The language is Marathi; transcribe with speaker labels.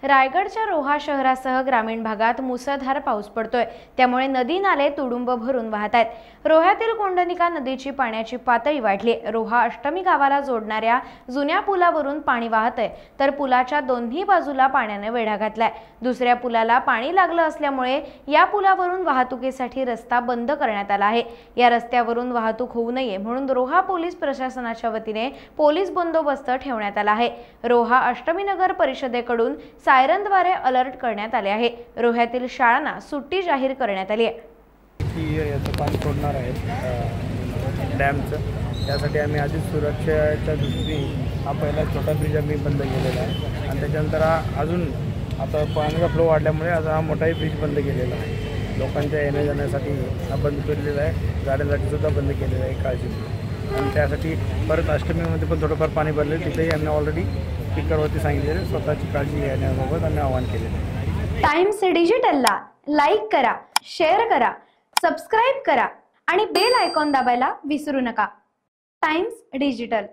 Speaker 1: रायगडच्या रोहा शहरासह ग्रामीण भागात मुसळधार पाऊस पडतोय, त्यामुळे नदी नाले तुडुंब भरून वाहत आहेत। रोह्यातील कोंडनिका नदीची पाण्याची पातळी वाढली। रोहा अष्टमी गावाला जोडणाऱ्या जुन्या पुलावरून पाणी वाहतय, तर पुलाच्या दोन्ही बाजूला पाण्याने वेढा घातलाय। दुसऱ्या पुलाला पाणी लागलं असल्यामुळे या पुलावरून वाहतुकीसाठी रस्ता बंद करण्यात आला आहे। या रस्त्यावरून वाहतूक होऊ नये म्हणून रोहा पोलीस प्रशासनाच्या वतीने पोलीस बंदोबस्त ठेवण्यात आला आहे। रोहा अष्टमी नगर परिषदेकडून सायरनद्वारे अलर्ट करण्यात आले आहे। रोह्यातील शाळांना सुट्टी जाहीर करण्यात आली आहे।
Speaker 2: याचं पाणी सोडणार आहे डॅमचं, त्यासाठी आम्ही आधीच सुरक्षेच्या दृष्टीने हा पहिला छोटा ब्रिज आम्ही बंद केलेला आहे आणि त्याच्यानंतर अजून आता पाण्याचा फ्लो वाढल्यामुळे आता हा मोठाही ब्रिज बंद केलेला आहे। लोकांच्या येण्या जाण्यासाठी हा बंद केलेला आहे, गाड्यांसाठी सुद्धा बंद केलेला आहे काळजी। आणि त्यासाठी परत अष्टमीमध्ये पण थोडंफार पाणी भरले, तिथेही आम्ही ऑलरेडी स्पीकरवरती सांगितलेले स्वतःची काळजी घेण्याबाबत आम्ही आवाहन केलेलं आहे।
Speaker 1: टाइम्स डिजिटलला लाईक करा, शेअर करा, सबस्क्राईब करा आणि बेल आयकॉन दाबायला विसरू नका। Times digital.